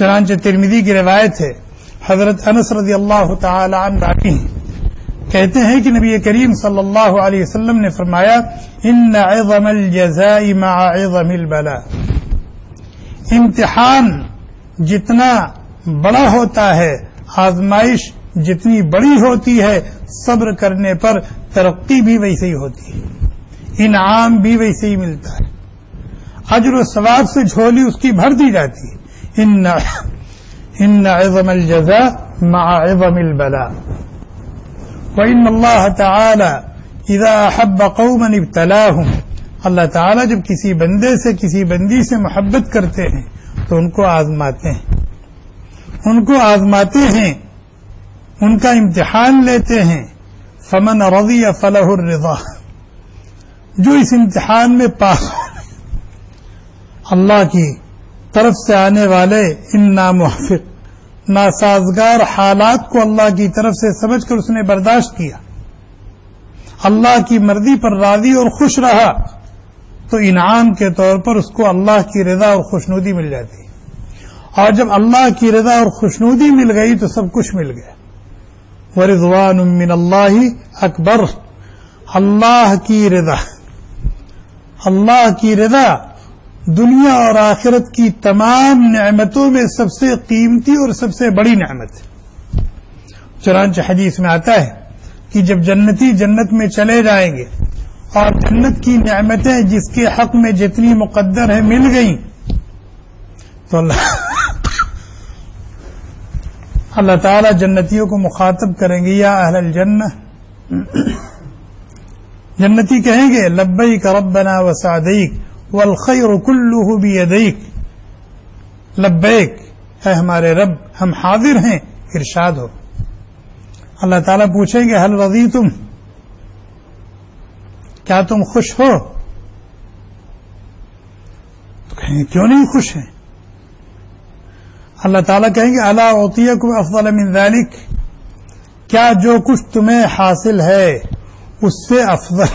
چنانچہ ترمذی کی روایت ہے، حضرت انس رضی اللہ تعالی عنہ راوی ہیں، کہتے ہیں کہ نبی کریم صلی اللہ علیہ وسلم نے فرمایا ان عظم الجزاء مع عظم البلاء، امتحان جتنا بڑا ہوتا ہے، آزمائش جتنی بڑی ہوتی ہے، صبر کرنے پر ترقی بھی ویسے ہی ہوتی ہے، انعام بھی ویسے ہی ملتا ہے، اجر و ثواب سے جھولی اس کی بھر دی جاتی ہے۔ ان عظم الجزاء مع عظم البلاء وان اللہ تعالی اذا احب قوما ابتلاهم، اللہ تعالی جب کسی بندے سے کسی بندی سے محبت کرتے ہیں تو ان کو آزماتے ہیں، ان کا امتحان لیتے ہیں۔ فمن رضی فلہ الرضا، جو اس امتحان میں پاس اللہ کی طرف سے آنے والے ان ناموافق ناسازگار حالات کو اللہ کی طرف سے سمجھ کر اس نے برداشت کیا، اللہ کی مرضی پر راضی اور خوش رہا، تو انعام کے طور پر اس کو اللہ کی رضا اور خوشنودی مل جاتی، اور جب اللہ کی رضا اور خوشنودی مل گئی تو سب کچھ مل گیا۔ ورضوان من اللہ اکبر، اللہ کی رضا دنیا اور آخرت کی تمام نعمتوں میں سب سے قیمتی اور سب سے بڑی نعمت ہے۔ چنانچہ حدیث میں آتا ہے کہ جب جنتی جنت میں چلے جائیں گے اور جنت کی نعمتیں جس کے حق میں جتنی مقدر ہیں مل گئیں تو اللہ تعالی جنتیوں کو مخاطب کریں گے، یا اہل الجنہ، جنتی کہیں گے لبیک ربنا وسعدیک والخیر کلہ بیدیک، لبیک اے ہمارے رب ہم حاضر ہیں، ارشاد ہو۔ اللہ تعالیٰ پوچھیں گے ہل رضیتم، کیا تم خوش ہو؟ تو کہیں گے کیوں نہیں خوش ہیں؟ اللہ تعالیٰ کہیں گے الا اعطیکم افضل من ذلک، کیا جو کچھ تمہیں حاصل ہے اس سے افضل،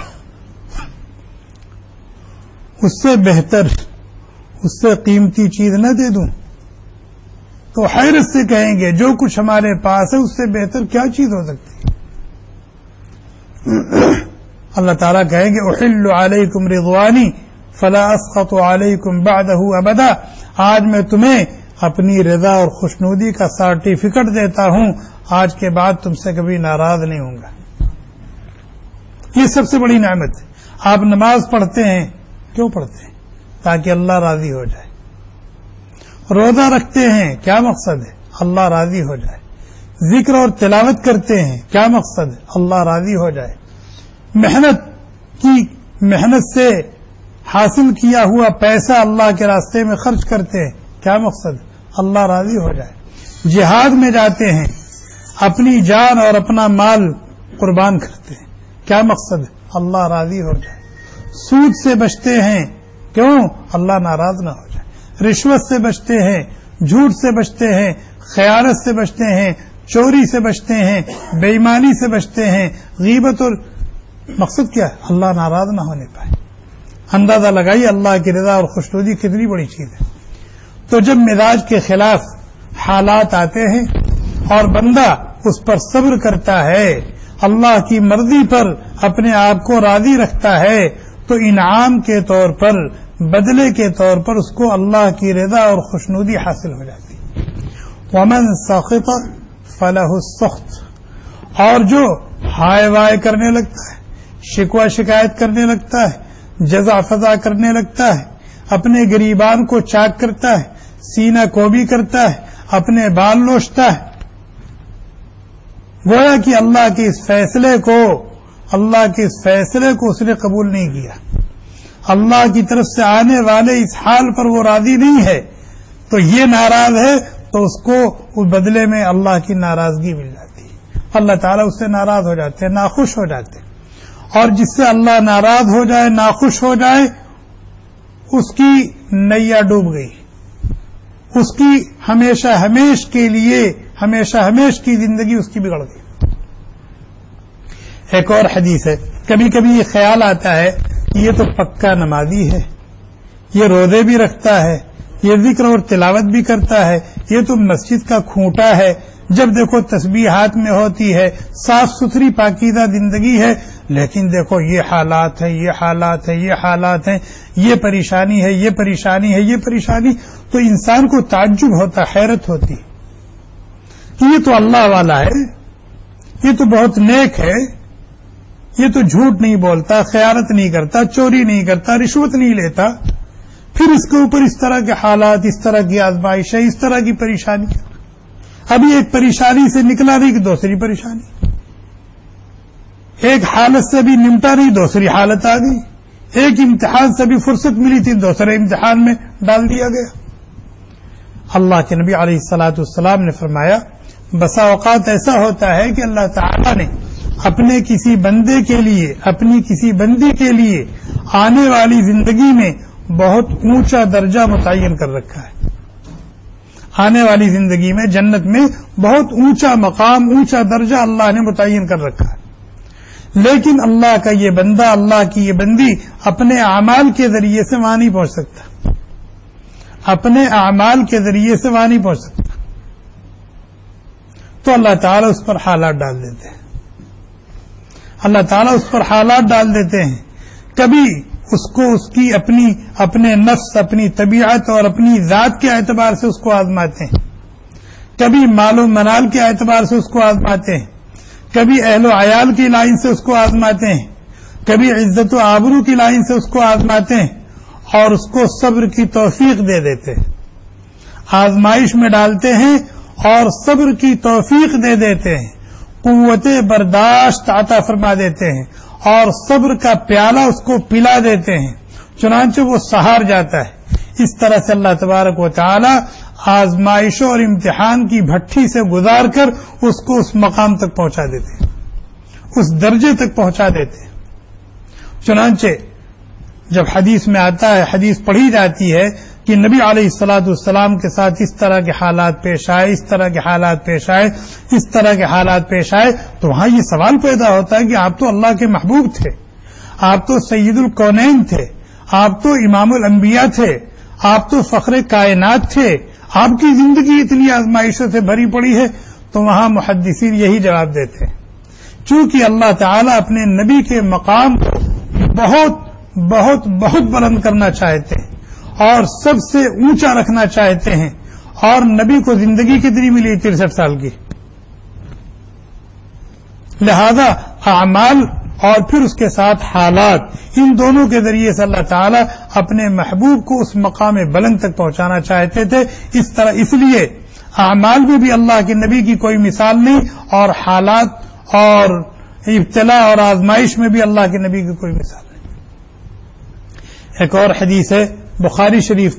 اس سے بہتر، اس سے قیمتی چیز نہ دے دوں؟ تو حیرت سے کہیں گے جو کچھ ہمارے پاس ہے اس سے بہتر کیا چیز ہو سکتی ہے؟ اللہ تعالیٰ کہیں گے احل علیکم رضوانی فلا اسخط علیکم بعدہ ابدا، آج میں تمہیں اپنی رضا اور خوشنودی کا سرٹیفکیٹ دیتا ہوں، آج کے بعد تم سے کبھی ناراض نہیں ہوں گا۔ یہ سب سے بڑی نعمت ہے۔ آپ نماز پڑھتے ہیں، کیوں پڑھتے ہیں؟ تاکہ اللہ راضی ہو جائے۔ روزہ رکھتے ہیں، کیا مقصد ہے؟ اللہ راضی ہو جائے۔ ذکر اور تلاوت کرتے ہیں، کیا مقصد ہے؟ اللہ راضی ہو جائے۔ محنت سے حاصل کیا ہوا پیسہ اللہ کے راستے میں خرچ کرتے ہیں، کیا مقصد ہے؟ اللہ راضی ہو جائے۔ جہاد میں جاتے ہیں، اپنی جان اور اپنا مال قربان کرتے ہیں، کیا مقصد ہے؟ اللہ راضی ہو جائے۔ سود سے بچتے ہیں، کیوں؟ اللہ ناراض نہ ہو جائے۔ رشوت سے بچتے ہیں، جھوٹ سے بچتے ہیں، خیانت سے بچتے ہیں، چوری سے بچتے ہیں، بے ایمانی سے بچتے ہیں، غیبت، اور مقصد کیا ہے؟ اللہ ناراض نہ ہونے پائے۔ اندازہ لگائیے اللہ کی رضا اور خوشنودی کتنی بڑی چیز ہے۔ تو جب مزاج کے خلاف حالات آتے ہیں اور بندہ اس پر صبر کرتا ہے، اللہ کی مرضی پر اپنے آپ کو راضی رکھتا ہے، تو انعام کے طور پر، بدلے کے طور پر اس کو اللہ کی رضا اور خوشنودی حاصل ہو جاتی۔ ومن سخط فلہ السخط، اور جو ہائے وائے کرنے لگتا ہے، شکوہ شکایت کرنے لگتا ہے، جزا فضا کرنے لگتا ہے، اپنے گریبان کو چاک کرتا ہے، سینہ کوبی کرتا ہے، اپنے بال لوچتا ہے، گویا کہ اللہ کے اس فیصلے کو اس نے قبول نہیں کیا، اللہ کی طرف سے آنے والے اس حال پر وہ راضی نہیں ہے، تو یہ ناراض ہے، تو اس کو اس بدلے میں اللہ کی ناراضگی مل جاتی ہے، اللہ تعالیٰ اس سے ناراض ہو جاتے ہیں، ناخوش ہو جاتے ہیں۔ اور جس سے اللہ ناراض ہو جائے، ناخوش ہو جائے، اس کی نیا ڈوب گئی، اس کی ہمیشہ ہمیش کی زندگی اس کی بگڑ گئی۔ ایک اور حدیث ہے، کبھی کبھی یہ خیال آتا ہے کہ یہ تو پکا نمازی ہے، یہ روزے بھی رکھتا ہے، یہ ذکر اور تلاوت بھی کرتا ہے، یہ تو مسجد کا کھوٹا ہے، جب دیکھو تسبیح ہاتھ میں ہوتی ہے، صاف ستھری پاکیزہ زندگی ہے، لیکن دیکھو یہ حالات ہیں، یہ حالات ہیں، یہ حالات ہیں، یہ پریشانی ہے، یہ پریشانی ہے، یہ پریشانی، تو انسان کو تعجب ہوتا، حیرت ہوتی کہ یہ تو اللہ والا ہے، یہ تو بہت نیک ہے، یہ تو جھوٹ نہیں بولتا، خیانت نہیں کرتا، چوری نہیں کرتا، رشوت نہیں لیتا، پھر اس کے اوپر اس طرح کے حالات، اس طرح کی آزمائشیں، اس طرح کی پریشانی، ابھی ایک پریشانی سے نکلا نہیں کہ دوسری پریشانی، ایک حالت سے بھی نمٹا نہیں دوسری حالت آ گئی، ایک امتحان سے بھی فرصت ملی تھی دوسرے امتحان میں ڈال دیا گیا۔ اللہ کے نبی علیہ الصلوۃ والسلام نے فرمایا بسا اوقات ایسا ہوتا ہے کہ اللہ تعالیٰ نے اپنے کسی بندے کے لیے، اپنی کسی بندی کے لیے آنے والی زندگی میں بہت اونچا درجہ متعین کر رکھا ہے، آنے والی زندگی میں جنت میں بہت اونچا مقام، اونچا درجہ اللہ نے متعین کر رکھا ہے، لیکن اللہ کا یہ بندہ، اللہ کی یہ بندی اپنے اعمال کے ذریعے سے وہاں نہیں پہنچ سکتا، اپنے اعمال کے ذریعے سے وہاں نہیں پہنچ سکتا، تو اللہ تعالیٰ اس پر حالات ڈال دیتے ہیں، اللہ تعالیٰ اس پر حالات ڈال دیتے ہیں، کبھی اس کو اس کی اپنے نفس، اپنی طبیعت اور اپنی ذات کے اعتبار سے اس کو آزماتے ہیں، کبھی مال و منال کے اعتبار سے اس کو آزماتے ہیں، کبھی اہل و عیال کی لائن سے اس کو آزماتے ہیں، کبھی عزت و آبرو کی لائن سے اس کو آزماتے ہیں، اور اس کو صبر کی توفیق دے دیتے ہیں، آزمائش میں ڈالتے ہیں اور صبر کی توفیق دے دیتے ہیں، قوت برداشت عطا فرما دیتے ہیں، اور صبر کا پیالہ اس کو پلا دیتے ہیں، چنانچہ وہ سہار جاتا ہے۔ اس طرح سے اللہ تبارک و تعالی آزمائشوں اور امتحان کی بھٹی سے گزار کر اس کو اس مقام تک پہنچا دیتے ہیں، اس درجے تک پہنچا دیتے ہیں۔ چنانچہ جب حدیث میں آتا ہے، حدیث پڑھی جاتی ہے کہ نبی علیہ الصلوۃ والسلام کے ساتھ اس طرح کے حالات پیش آئے، اس طرح کے حالات پیش آئے، اس طرح کے حالات پیش آئے، تو وہاں یہ سوال پیدا ہوتا ہے کہ آپ تو اللہ کے محبوب تھے، آپ تو سید الکونین تھے، آپ تو امام الانبیاء تھے، آپ تو فخر کائنات تھے، آپ کی زندگی اتنی آزمائشوں سے بھری پڑی ہے، تو وہاں محدثین یہی جواب دیتے ہیں، چونکہ اللہ تعالیٰ اپنے نبی کے مقام کو بہت بہت بہت بلند کرنا چاہتے ہیں اور سب سے اونچا رکھنا چاہتے ہیں، اور نبی کو زندگی کتنی ملی؟ 63 سال کی، لہذا اعمال اور پھر اس کے ساتھ حالات، ان دونوں کے ذریعے سے اللہ تعالیٰ اپنے محبوب کو اس مقام بلند تک پہنچانا چاہتے تھے۔ اس لیے اعمال میں بھی اللہ کے نبی کی کوئی مثال نہیں، اور حالات اور ابتلا اور آزمائش میں بھی اللہ کے نبی کی کوئی مثال نہیں۔ ایک اور حدیث ہے بخاری شریف